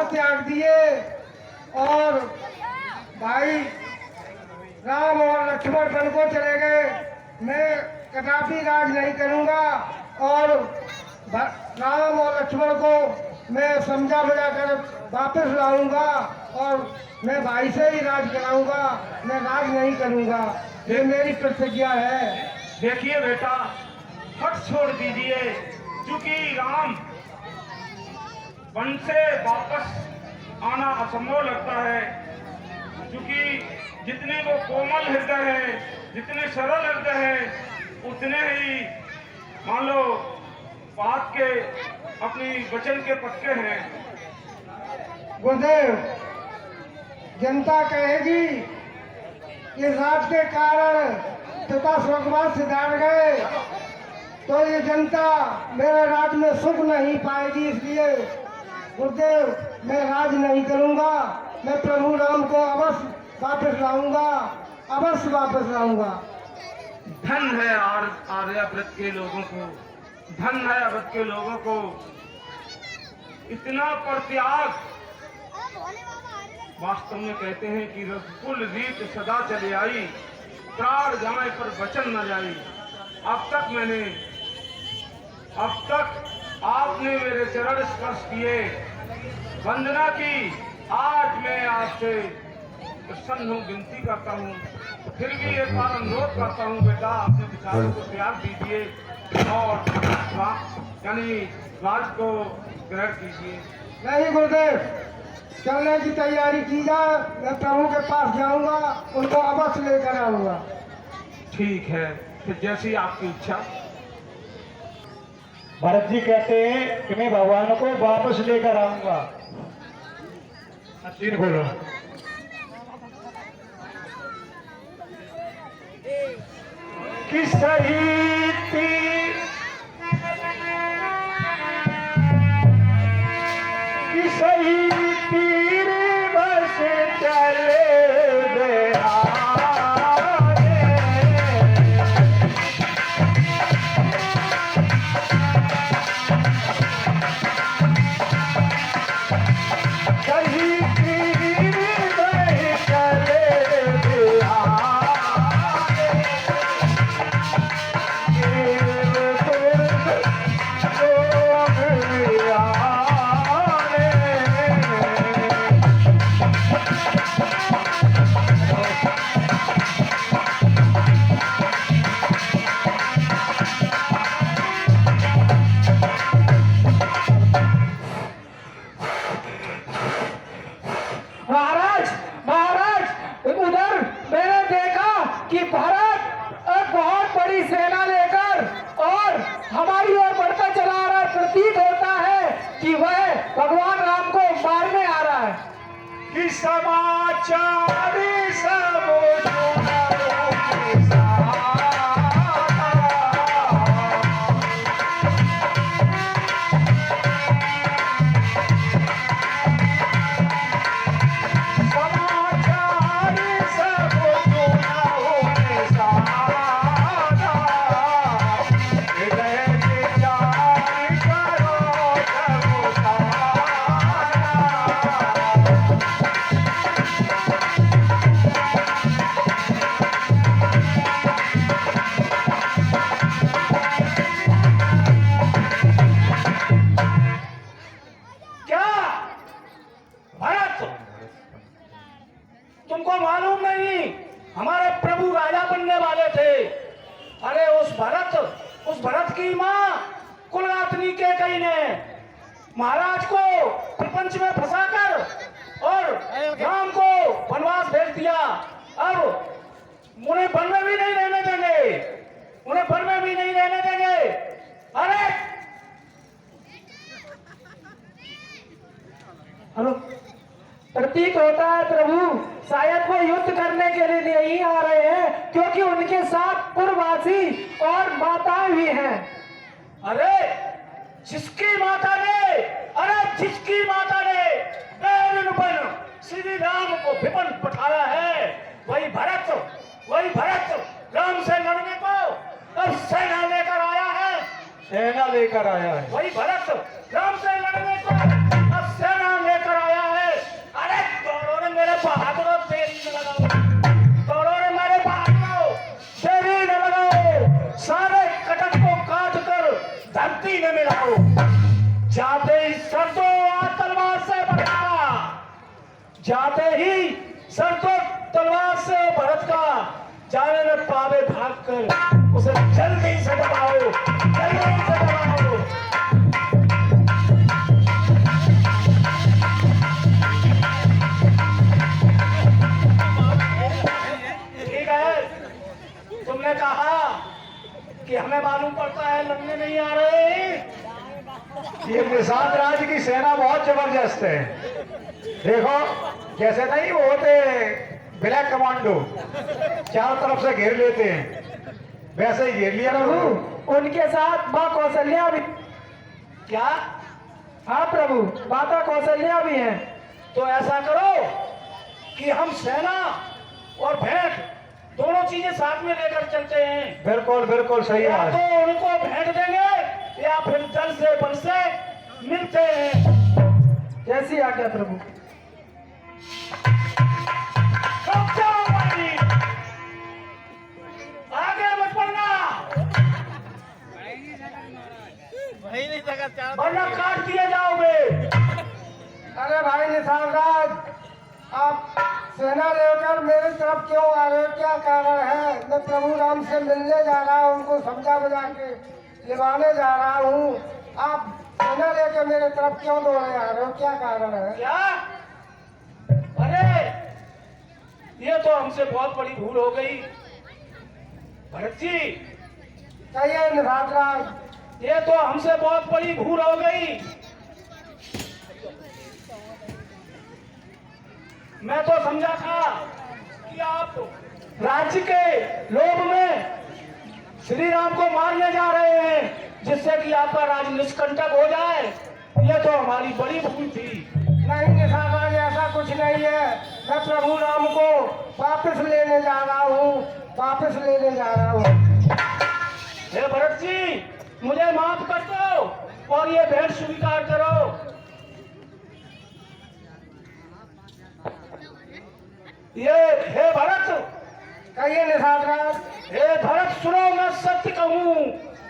प्राण त्याग दिए और भाई राम और लक्ष्मण वन को चले गए। मैं कदापि राज नहीं करूंगा और राम और लक्ष्मण को मैं समझा बुझा कर वापस लाऊंगा और मैं भाई से ही राज कराऊंगा, मैं राज नहीं करूंगा। ये मेरी प्रतिज्ञा है। देखिए बेटा, हट छोड़ दीजिए, क्योंकि राम वन से वापस आना असंभव लगता है, क्योंकि जितने वो कोमल हृदय है, जितने सरल हृदय है, उतने ही मान लो बात के अपनी वचन के पक्के हैं। गुरुदेव, जनता कहेगी कि राज के कारण पिता स्वर्गवास सिधार गए, तो ये जनता मेरे राज में सुख नहीं पाएगी। इसलिए गुरुदेव, मैं राज नहीं करूंगा, मैं प्रभु राम को अवश्य वापस लाऊंगा, अवश्य वापस लाऊंगा। धन है आर्याव्रत के लोगों को, धन है अवध के लोगों को, इतना परित्याग। वास्तव में कहते हैं कि रघुकुल रीत सदा चले आई, प्राण जाए पर वचन न जाई। अब तक आपने मेरे चरण स्पर्श किए, वंदना की। आज मैं आपसे प्रसन्न हूँ, विनती करता हूँ, फिर भी एक बार अनुरोध करता हूँ, बेटा अपने विचारों को त्याग दीजिए और यानी राज को ग्रहण कीजिए। नहीं गुरुदेव, चलने की तैयारी की जाए, मैं प्रभु के पास जाऊंगा, उनको अवश्य लेकर आऊंगा। ठीक है, फिर जैसी आपकी इच्छा। भरत जी कहते हैं कि मैं भगवान को वापस लेकर आऊंगा। तीर बोलो। कि सही तीर, कि सही तीर बस चले भगवान राम को मारने आ रहा है। कि समाचार सब तुमको मालूम नहीं, हमारे प्रभु राजा बनने वाले थे। अरे उस भरत की माँ कुलगातनी के कई ने महाराज को प्रपंच में फंसाकर और राम को वनवास भेज दिया। अब उन्हें वन में भी नहीं रहने देंगे, उन्हें वन में भी नहीं रहने देंगे। अरे हेलो, प्रतीत होता है प्रभु शायद वो युद्ध करने के लिए नहीं आ रहे हैं, क्योंकि उनके साथ पुरवासी और माताएं भी हैं। अरे जिसकी माता ने श्री राम को विपन पठाया है, वही भरत राम से लड़ने को अब सेना लेकर आया है। वही भरत राम से लड़ने को अब सेना लेकर आया जाते ही सर तो तलवार से भरत का जाने न पावे भाग कर उसे जल्दी से दबाओ, जल्दी से दबाओ। ठीक है, तुमने कहा कि हमें मालूम पड़ता है लड़ने नहीं आ रहे। ये निषाद राज की सेना बहुत जबरदस्त है। देखो जैसे नहीं वो होते ब्लैक कमांडो, चारों तरफ से घेर लेते हैं, वैसे ही घेर लिया ना। प्रभु उनके साथ माँ कौशल्या भी। क्या? हाँ प्रभु, माता कौशल्या भी हैं। तो ऐसा करो कि हम सेना और भेंट दोनों चीजें साथ में लेकर चलते हैं। बिल्कुल बिल्कुल सही या बात। तो उनको भेंट देंगे या फिर जल से बल से मिलते हैं। जैसी आज्ञा प्रभु। रुक जाओ भाई, आगे मत बढ़ना वरना काट दिए जाओगे। अरे भाई निषाद राज, आप सेना लेकर मेरी तरफ क्यों आ रहे हो? क्या कारण है? मैं प्रभु राम से मिलने जा रहा हूँ, उनको समझा बुझा के लिवाने जा रहा हूँ। आप सेना लेकर मेरे तरफ क्यों दौड़े आ रहे हो? क्या कारण है? क्या? अरे ये तो हमसे बहुत बड़ी भूल हो गई भरत जी, कहिए निषाद राज। ये तो हमसे बहुत बड़ी भूल हो गई। मैं तो समझा था कि आप राज्य के लोभ में श्री राम को मारने जा रहे हैं जिससे कि आपका राज निष्कंटक हो जाए। ये तो हमारी बड़ी भूल थी। नहीं निषाद राज, ऐसा कुछ नहीं है। मैं प्रभु राम को वापस लेने जा रहा हूँ, वापस लेने जा रहा हूँ। हे भरत जी, मुझे माफ कर दो और ये भेंट स्वीकार करो। ये हे भरत, कहिए निषाद राज। हे भरत सुनो, मैं सत्य कहूँ,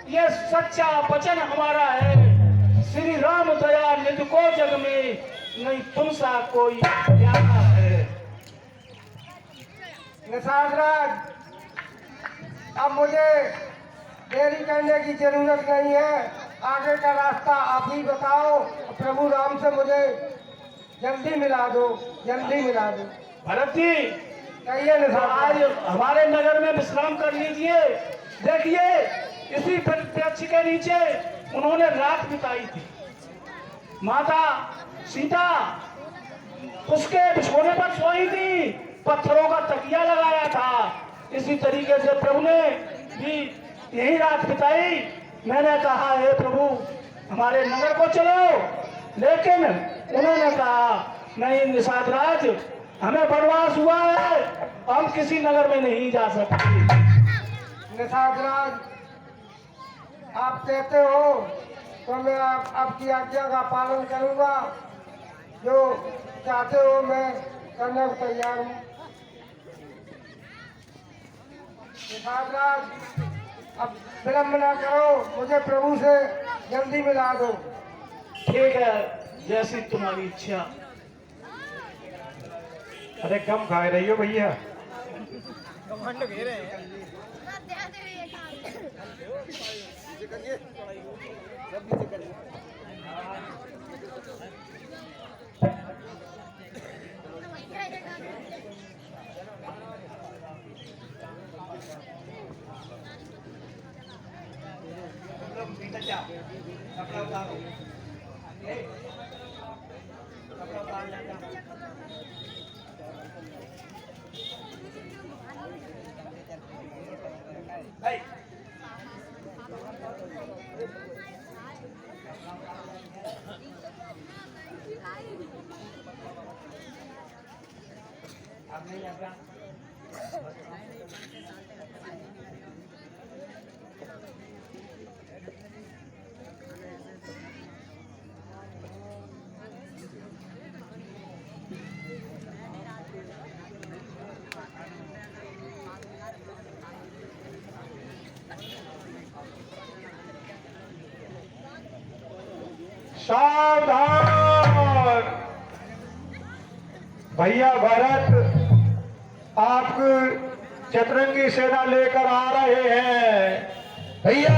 ये सच्चा वचन हमारा है। श्री राम दया निधि को जग में नहीं तुम सा कोई प्यारा है। निषाद राज, अब मुझे देरी करने की जरूरत नहीं है। आगे का रास्ता आप ही बताओ। प्रभु राम से मुझे जल्दी मिला दो, जल्दी मिला दो। भरत जी, कहिए निषाद आज राज। हमारे नगर में विश्राम कर लीजिए। देखिए इसी वृक्ष के नीचे उन्होंने रात बिताई थी। माता सीता उसके बिछोने पर सोई थी, पत्थरों का तकिया लगाया था। इसी तरीके से प्रभु ने भी यही रात बिताई। मैंने कहा हे प्रभु हमारे नगर को चलो, लेकिन उन्होंने कहा नहीं निषाद राज, हमें वनवास हुआ है, हम किसी नगर में नहीं जा सकते। निषाद राज, आप कहते हो तो मैं आपकी आज्ञा का पालन करूंगा। जो चाहते हो मैं करने को तैयार हूँ। निषाद राज, अब विलम्ब ना करो, मुझे प्रभु से जल्दी मिला दो। ठीक है, जैसी तुम्हारी इच्छा। अरे कम खा रही हो भैया। सावधान, भैया भरत आपकी चतरंगी सेना लेकर आ रहे हैं। भैया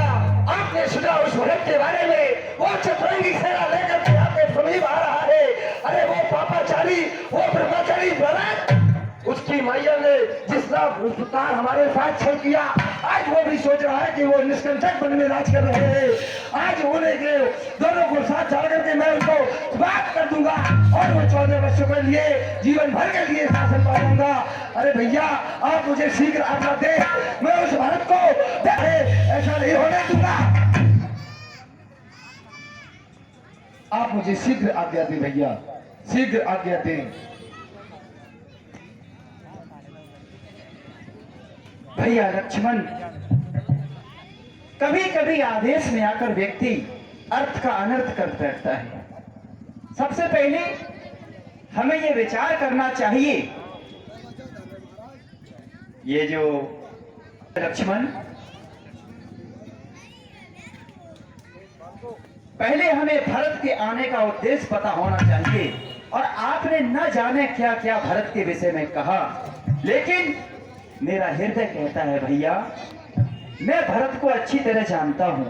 आपने सुना उस भरत के बारे में? वो चतुरंगी सेना लेकर के आपके समीप आ रहा है। अरे वो पापाचारी, वो ब्रह्मचारी भरत, उसकी मैया ने जिस प्रकार हमारे साथ छल किया, आज वो भी सोच रहा है कि वो निष्कंटक बन में राज कर रहे हैं। आज उन्हें के दोनों को साथ डाल करके मैं उनको बात कर दूंगा और वो 14 वर्षों के लिए, जीवन भर के लिए शासन पाऊंगा। अरे भैया आप मुझे शीघ्र आज्ञा दे, मैं उस भारत को देखे ऐसा नहीं होने दूंगा। आप मुझे शीघ्र आज्ञा दें भैया, शीघ्र आज्ञा दें। भैया लक्ष्मण, कभी कभी आदेश में आकर व्यक्ति अर्थ का अनर्थ कर बैठता है। सबसे पहले हमें यह विचार करना चाहिए, ये जो लक्ष्मण, पहले हमें भरत के आने का उद्देश्य पता होना चाहिए। और आपने न जाने क्या क्या भरत के विषय में कहा, लेकिन मेरा हृदय कहता है भैया, मैं भरत को अच्छी तरह जानता हूं।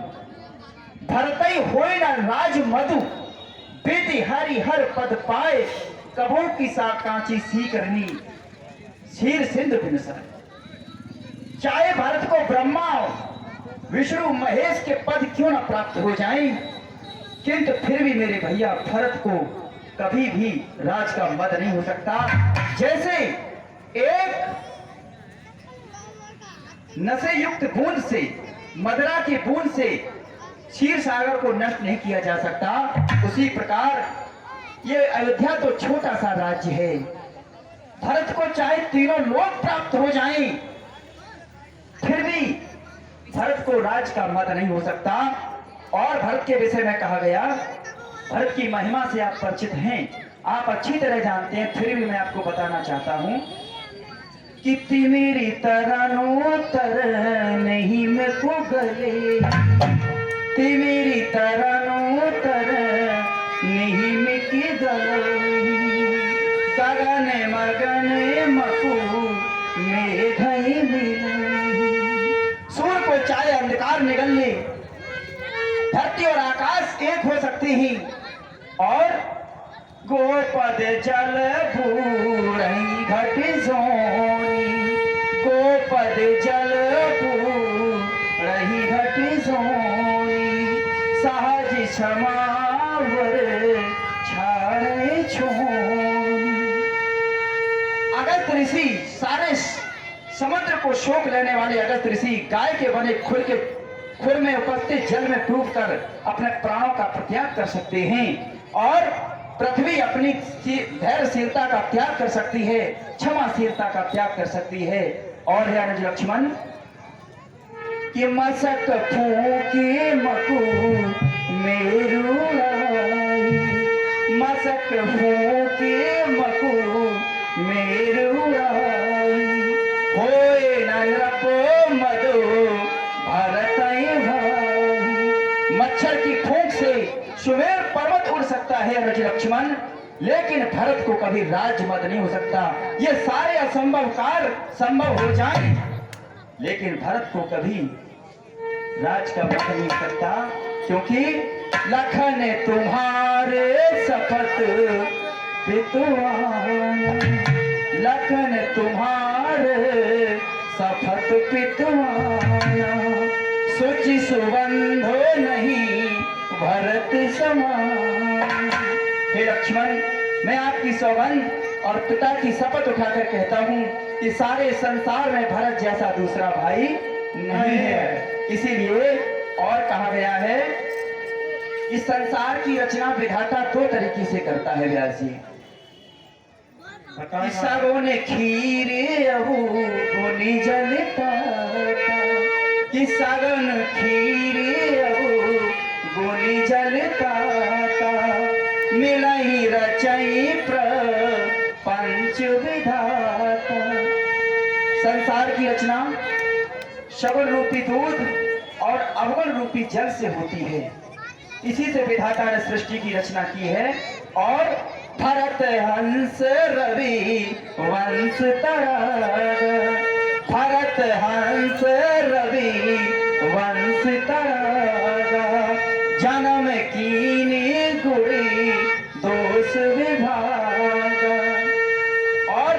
भरतई होए ना राज मधु, बेटी हरि हर पद पाए, कबो की सा कांची सी करनी, शीर सिंधु बिनसर। चाहे भरत को ब्रह्मा विष्णु महेश के पद क्यों न प्राप्त हो जाएं, किंतु फिर भी मेरे भैया भरत को कभी भी राज का मद नहीं हो सकता। जैसे एक नशे युक्त बूंद से, मदरा की बूंद से क्षीर सागर को नष्ट नहीं किया जा सकता, उसी प्रकार ये अयोध्या तो छोटा सा राज्य है। भरत को चाहे तीनों लोक प्राप्त हो जाएं, फिर भी भरत को राज का मद नहीं हो सकता। और भरत के विषय में कहा गया, भरत की महिमा से आप परिचित हैं, आप अच्छी तरह जानते हैं, फिर भी मैं आपको बताना चाहता हूं कि मेरी तरनो तर नहीं मैं को गले, मेरी तरनो तर नहीं मैं की गले, गगन मगन मकू मेघई मिले। सूर्य को चाहे अंधकार निगल ले, धरती और आकाश एक हो सकते हैं, और गोपद जल भूरही घट सोनी, गोपद जल भूरही घट सोनी, सहज क्षमावर छाड़े छोनी। अगस्त ऋषि, सारे समुद्र को शोक लेने वाले अगस्त ऋषि गाय के बने खुर में उपस्थित जल में डूबकर अपने प्राणों का त्याग कर सकते हैं, और पृथ्वी अपनी धैर्यशीलता का त्याग कर सकती है, क्षमाशीलता का त्याग कर सकती है। और है अनुज लक्ष्मण कि मसक फूके मकू मेरू आई, मसक फूके मकू मेरू आई, होए नरपो मधु भरतई भाई। मच्छर की फूंक से सुमेर पर्वत उड़ सकता है अनुज लक्ष्मण, लेकिन भरत को कभी राजमद नहीं हो सकता। ये सारे असंभव कार्य संभव हो जाए, लेकिन भरत को कभी राज का मद नहीं हो सकता, क्योंकि लखन तुम्हारे शपथ पितुआना, लखन तुम्हारे शपथ पितुआना, सोची सुबंधो नहीं भरत समान। हे लक्ष्मण, मैं आपकी सौगंध और पिता की शपथ उठाकर कहता हूँ कि सारे संसार में भरत जैसा दूसरा भाई नहीं है। इसीलिए और कहा गया है, इस संसार की रचना विधाता दो तरीके से करता है व्यास जी। सगो ने खीरे अबू गोनी जलता, कि सगन खीरे अबू गोनी जलता, मिलई रचई प्रपंच विधाता। संसार की रचना शगुन रूपी दूध और अवगुण रूपी जल से होती है। इसी से विधाता ने सृष्टि की रचना की है, और भरत हंस रवि वंश तरग, भरत हंस रवि वंश तरग, जन्म कीनी गुरी दोष विभाग। और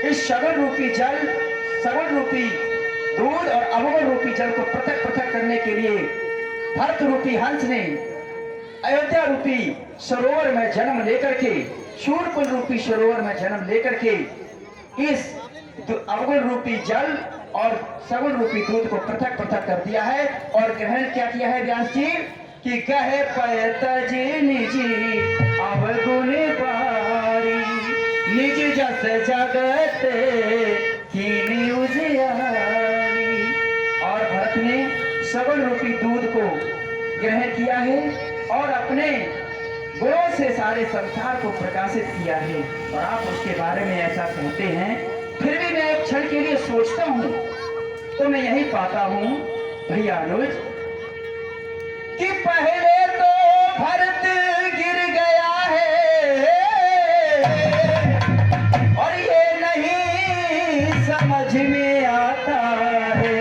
इस सगुण रूपी जल, सगुण रूपी दूध और अवगुण रूपी जल को पृथक पृथक करने के लिए भरत रूपी हंस ने अयोध्या रूपी सरोवर में जन्म लेकर के, शूरकुल रूपी सरोवर में जन्म लेकर के इस अवगुण रूपी जल और सगुण रूपी दूध को पृथक पृथक कर दिया है। और ग्रहण क्या किया है व्यास जी कि कहे पैत जी निजी अवगुण पारी, निज जस जगत कीनी उजियारी। और भरत ने सगुण रूपी दूध को ग्रहण किया है और अपने गुणों से सारे संसार को प्रकाशित किया है। और आप उसके बारे में ऐसा कहते हैं, फिर भी मैं एक क्षण के लिए सोचता हूं तो मैं यही पाता हूं भैया अनुज कि पहले तो भरत गिर गया है और ये नहीं समझ में आता है,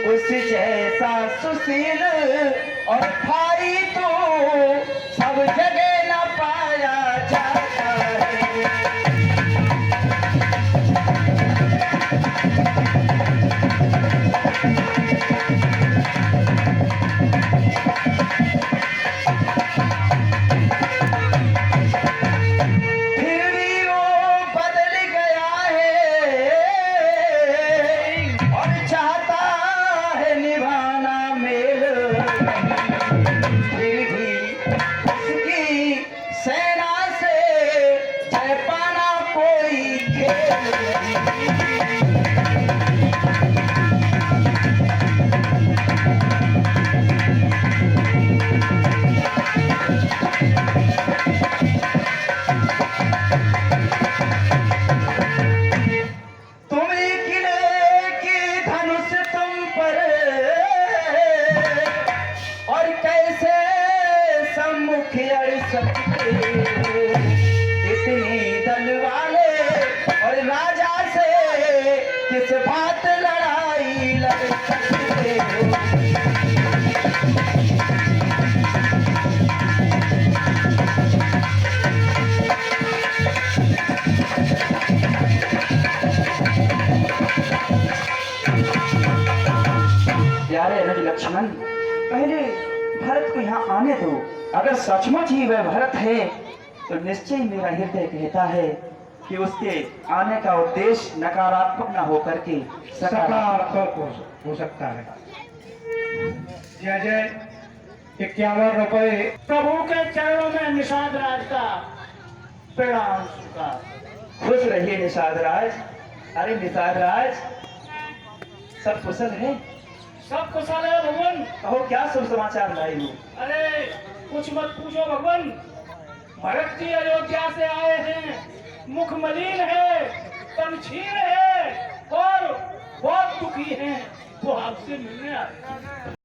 उस जैसा सुशील और भाई तो सब जगह न पाया जाता है। फिर भी वो बदल गया है और चाहता है निभाना मेल, फिर भी उसकी सेना से जय पाना कोई खेल नहीं। तुम ही किले की धनुष तुम पर और कैसे सम्मुख अड़ सकते, इतनी दल वाले और राजा से किस बात लड़ाई लड़ सकते हो। प्यारे अनुज लक्ष्मण, पहले भरत को यहाँ आने दो। अगर सचमुच ही वह भरत है तो निश्चय मेरा हृदय कहता है कि उसके आने का उद्देश्य नकारात्मक न होकर के सकारात्मक सकारात्मक हो सकता है। जय जय। 51 रुपए प्रभु के चरणों में निषाद राज का प्रणाम स्वीकार। खुश रहिए निषाद राज। अरे निषाद राज, सब कुशल है? सब कुशल है भगवान। कहो क्या शुभ समाचार लाई हो? अरे कुछ मत पूछो भगवान, भरत जी अयोध्या से आए हैं, मुख मलिन है, तन छीन है और बहुत दुखी हैं, वो आपसे मिलने आए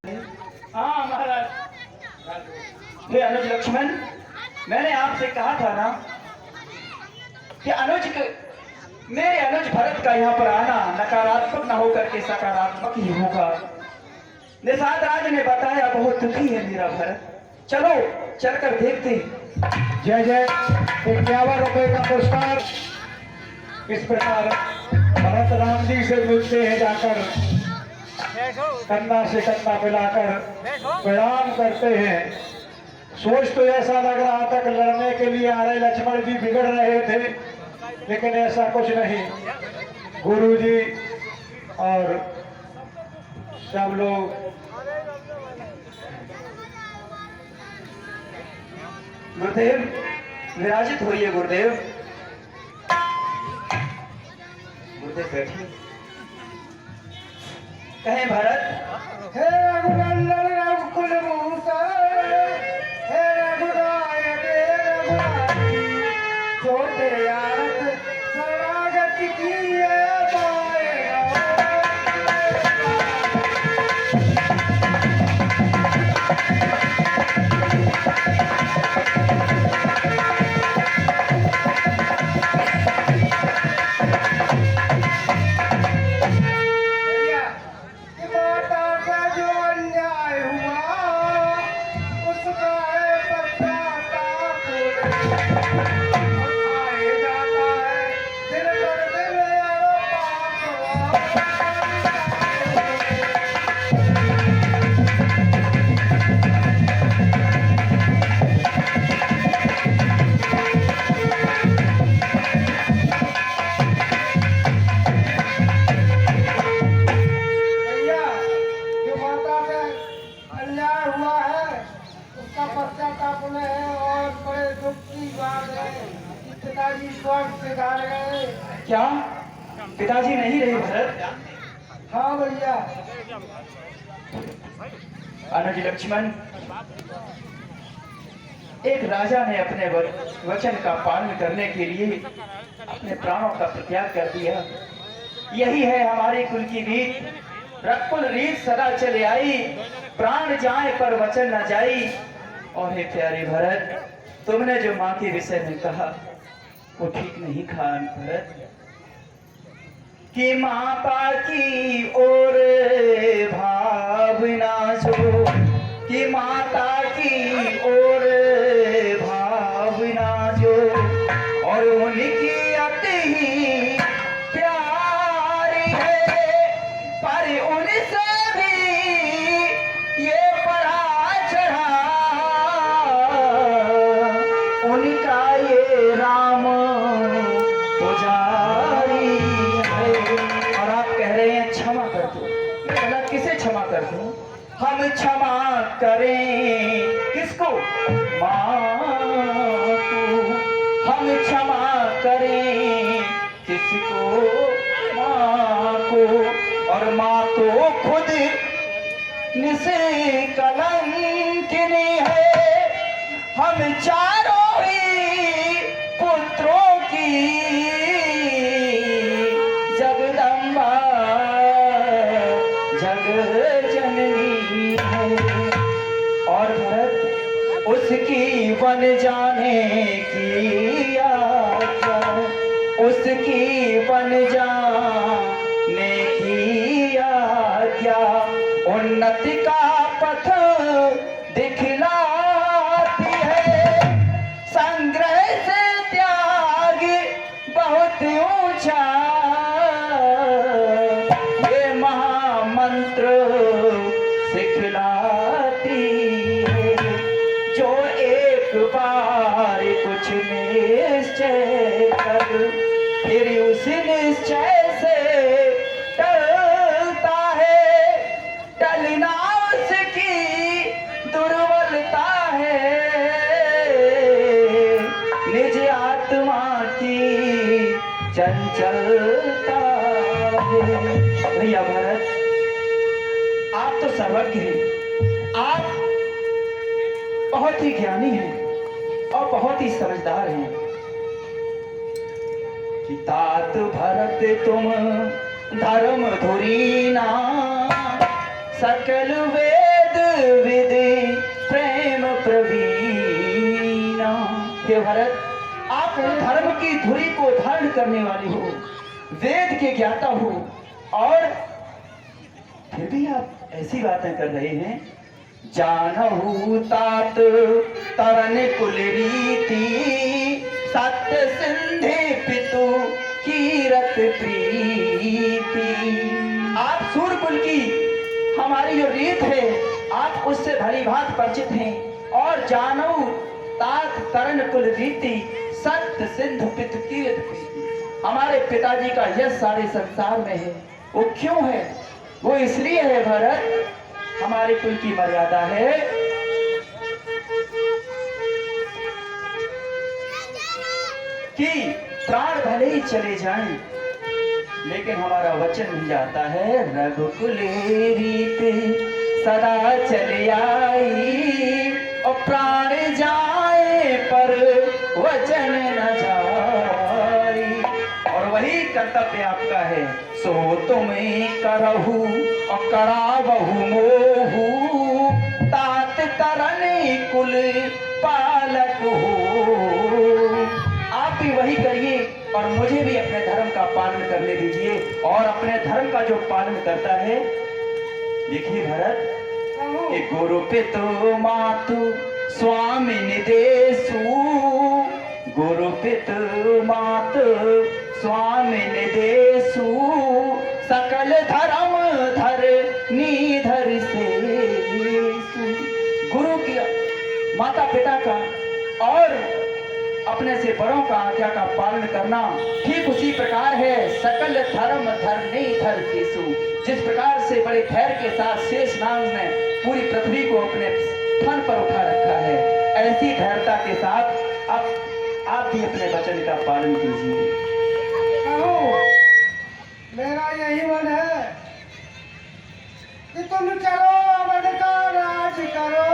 हैं। हाँ महाराज। हे अनुज लक्ष्मण, मैंने आपसे कहा था ना कि मेरे अनुज भरत का यहाँ पर आना नकारात्मक न होकर के सकारात्मक ही होगा। निषाद राज ने बताया बहुत दुखी है मेरा भरत, चलो चलकर देखते हैं। जय जय। 51 रुपए का पुरस्कार। इस प्रकार भरत राम जी से मिलते हैं, जाकर कंधा से कंधा मिलाकर प्रणाम करते हैं। सोच तो ऐसा लग रहा था कि लड़ने के लिए आ रहे लक्ष्मण जी बिगड़ रहे थे, लेकिन ऐसा कुछ नहीं। गुरु जी और सब लोग गुरुदेव विराजित होइए। गुरुदेव गुरुदेव बैठिए। कहें भरत। हे रघुनंदन रघुकुल भूषण, हे रघुनायक हे रघुराई, छोटे आरत शरणागत किए पाएगा। पिताजी स्वर्ग से गा रहे हैं। क्या पिताजी नहीं रहे भरत? हाँ भैया। अनुज लक्ष्मण, एक राजा ने अपने वचन का पालन करने के लिए अपने प्राणों का त्याग कर दिया। यही है हमारे कुल की रीत। रकुल रीत सदा चले आई, प्राण जाए पर वचन न जाई। और हे प्यारे भरत, तुमने जो माँ के विषय में कहा वो ठीक नहीं खान भरत, कि माता की ओर भावना जो, कि माता की ओर भावना जो, और उनकी अति ही प्यारी है। पर उनसे भी ये बड़ा चढ़ा उनका ये राम पुजारी है। और आप कह रहे हैं क्षमा कर दो। मैं बोला किसे क्षमा कर दूं? हम क्षमा करें किसको? माँ को। हम क्षमा करें किसको? माँ को। और माँ तो खुद निसे कलंकिनी है। हम चारों ही पुत्रों की जगदम्बा जग जननी है। और भरत उसकी बन जाने की आज्ञा, उसकी बन जाने की आज्ञा, उन्नति का पथ दिखलाती है। संग्रह से त्याग बहुत ऊंचा ये महामंत्र सिखलाती है। जो एक बार कुछ निश्चय कर फिर उस निश्चय से टलता है, टलना उसकी दुर्बलता है। निज आत्मा की चंचलता है। भैया भरत, आप तो सर्वज्ञ हैं, आप बहुत ही ज्ञानी हैं और बहुत ही समझदार हैं। कि तात भरत तुम धर्म धुरीना, सकल वेद विधि प्रेम प्रवीणा। हे भरत, आप धर्म की धुरी को धारण करने वाले हो, वेद के ज्ञाता हो, और फिर भी आप ऐसी बातें कर रहे हैं। जानहु तात तरन कुल रीति, सत्य सिंधे पितु कीरत प्रीति। आप सूर्य कुल की हमारी जो रीत है आप उससे भली भांति परिचित हैं। और जानहु तात तरन कुल रीति, सत्य सिंधु पितु कीरत प्रीति। हमारे पिताजी का यश सारे संसार में है। वो क्यों है? वो इसलिए है भरत, हमारे कुल की मर्यादा है कि प्राण भले ही चले जाएं, लेकिन हमारा वचन नहीं जाता है। रघुकुल रीत सदा चले आई, और प्राण जाए पर वचन न जाए। और वही कर्तव्य आपका है। सो तुम्हें करहु और करावहु मोहु, तात तरन कुल पालक हो। आप भी वही करिए और मुझे भी अपने धर्म का पालन करने दीजिए। और अपने धर्म का जो पालन करता है, देखिए भरत, कि गुरु पितु मातु स्वामी निदेशु, गुरु पितु मातु स्वामी निदेशु, सकल धर्म धर निधर से। गुरु की, माता पिता का और अपने से बड़ों का आज्ञा का पालन करना ठीक उसी प्रकार है। सकल धर्म धरनी धर केसु, जिस प्रकार से बड़े धैर्य के साथ शेषनाग ने पूरी पृथ्वी को अपने फन पर उठा रखा है, ऐसी धैर्यता के साथ अब आप भी अपने वचन का पालन कीजिए। प्रभु, मेरा यही मन है कि तुम चलो अवध का राज करो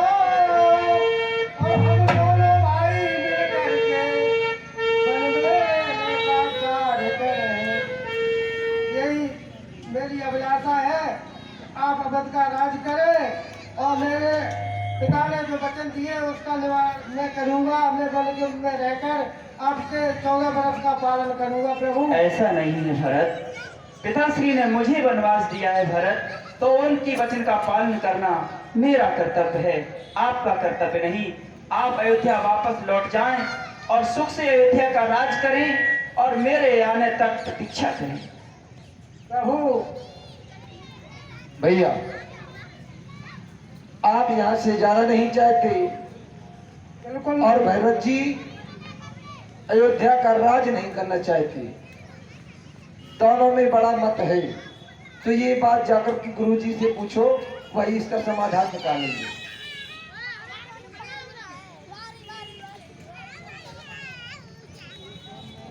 और हम दोनों भाई मिल करके बनवेले का कार्य करें। यही मेरी अभिलाषा है। आप अवध का राज करें और मेरे पिता ने जो वचन दिए उसका निवारण मैं करूंगा। मैं बन के में रहकर आपसे 14 वर्ष का पालन करूंगा प्रभु। ऐसा नहीं है भरत, पिताश्री ने मुझे वनवास दिया है भरत, तो उनकी वचन का पालन करना मेरा कर्तव्य है, आपका कर्तव्य नहीं। आप अयोध्या वापस लौट जाएं और सुख से अयोध्या का राज करें और मेरे आने तक प्रतीक्षा करें। प्रभु, भैया आप यहाँ से जाना नहीं चाहते बिल्कुल और भैरव जी अयोध्या का राज नहीं करना चाहते, दोनों में बड़ा मत है। तो ये बात जाकर के गुरुजी से पूछो, वही इसका समाधान निकालेंगे।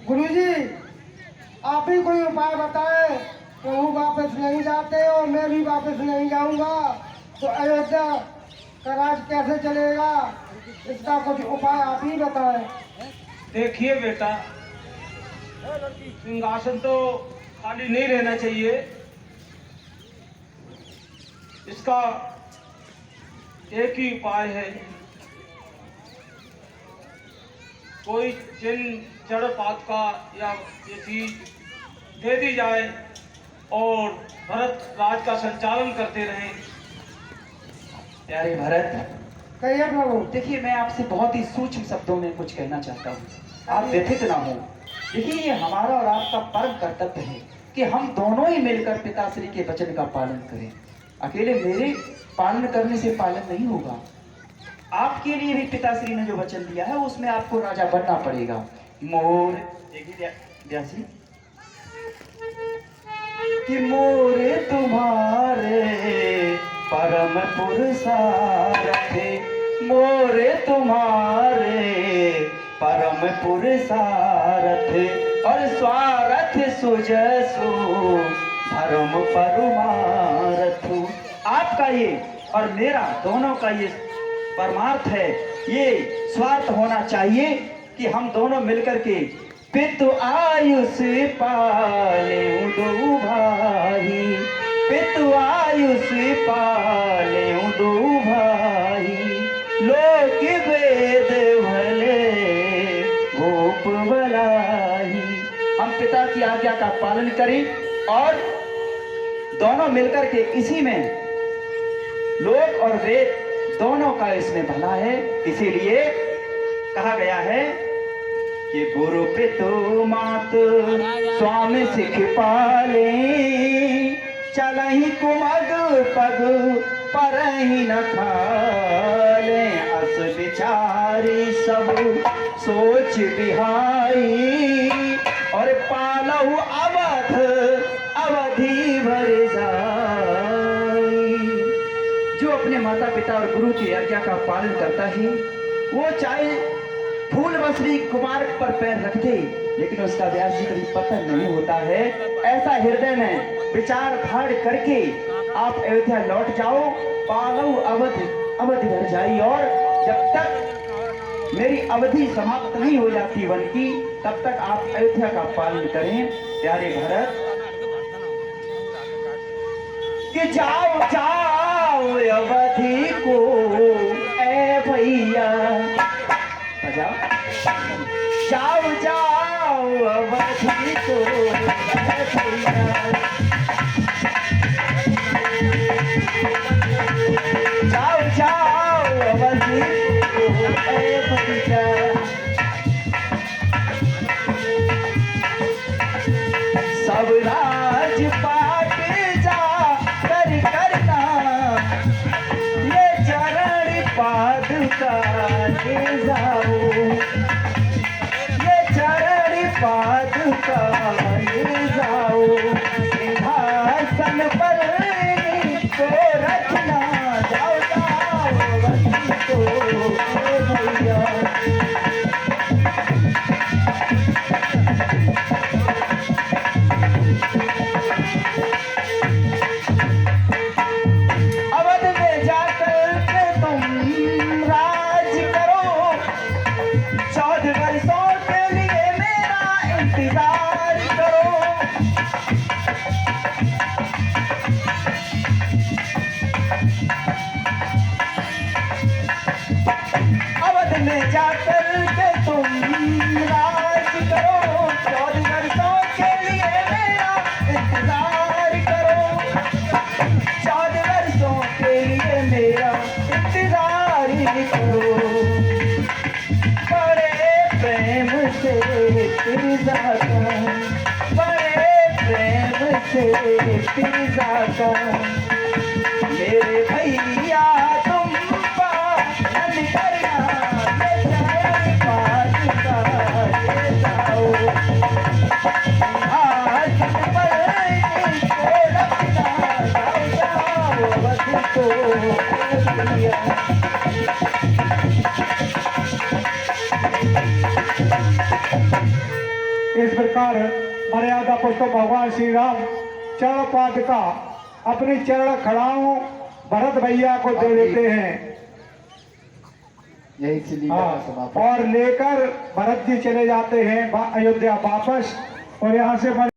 गुरुजी, आप ही कोई उपाय बताएं। प्रभु वापस नहीं जाते और मैं भी वापस नहीं जाऊंगा तो अयोध्या का राज कैसे चलेगा? इसका कुछ उपाय आप ही बताएं। देखिए बेटा, सिंहासन तो खाली नहीं रहना चाहिए। इसका एक ही उपाय है, कोई चिन्ह जड़ पात का या ये चीज दे दी जाए और भरत राज का संचालन करते रहें। प्यारे भरत, कहिए प्रभु। देखिए मैं आपसे बहुत ही सूक्ष्म शब्दों में कुछ कहना चाहता हूँ, आप व्यथित ना हो। देखिए ये हमारा और आपका परम कर्तव्य है कि हम दोनों ही मिलकर पिताश्री के वचन का पालन करें। अकेले मेरे पालन करने से पालन नहीं होगा, आपके लिए भी पिताश्री ने जो वचन दिया है उसमें आपको राजा बनना पड़ेगा। मोर देखिए व्यासी कि मोरे तुम्हारे परम पुरुषार्थ, मोरे तुम्हारे परम पुरुषार्थ और स्वार्थ सुजसु धर्म परमार्थ। आपका ये और मेरा दोनों का ये परमार्थ है, ये स्वार्थ होना चाहिए कि हम दोनों मिलकर के पितु आयुष पाले दो भाई, पितु आयुष पाले दो भाई, लोक वेद भले भूप बलाई। हम पिता की आज्ञा का पालन करें और दोनों मिलकर के इसी में लोक और वेद दोनों का इसमें भला है। इसीलिए कहा गया है कि गुरु पितु मात स्वामी सिख पाले, चलहि कुमद पग परहि न खाले, अस विचारी सब सोच बिहाई, और पालहु अवध अवधि भर जाई। जो अपने माता पिता और गुरु की आज्ञा का पालन करता है वो चाहे फूल बसरी कुमार पर पैर रख दे लेकिन उसका व्यास जी कभी पतन नहीं होता है। ऐसा हृदय में विचार धार करके आप अयोध्या लौट जाओ, पालव अवधि भर जाई, और जब तक मेरी अवधि समाप्त नहीं हो जाती वन की तब तक आप अयोध्या का पालन करें। प्यारे भरत कि जाओ जाओ अवधि को ए भैया, जाओ जाओ अवधि को ए भैया, जाओ जाओ अवधि को ए भैया। सब राज पाट जा कर करना, ये चरण पादुका ले जाओ, ये चरण पादुका ले जाओ। करो, 14 वर्षों के लिए मेरा इंतजार करो, 14 वर्षों के लिए मेरा इंतजार करो। बड़े प्रेम से तेरी जाता, बड़े प्रेम से तेरी जाता, मेरे भैया तुम पालन करना, ये चाहे बात का ये जाओ, हाथ पर इसको रखना, जाओ जाओ वक्त को दिया। इस प्रकार मर्यादा पुरुषोत्तम भगवान श्री राम चरण पादुका अपनी चरण खड़ाओं भरत भैया को दे देते हैं। यही से लीला का समापन। और लेकर भरत जी चले जाते हैं अयोध्या वापस, और यहाँ से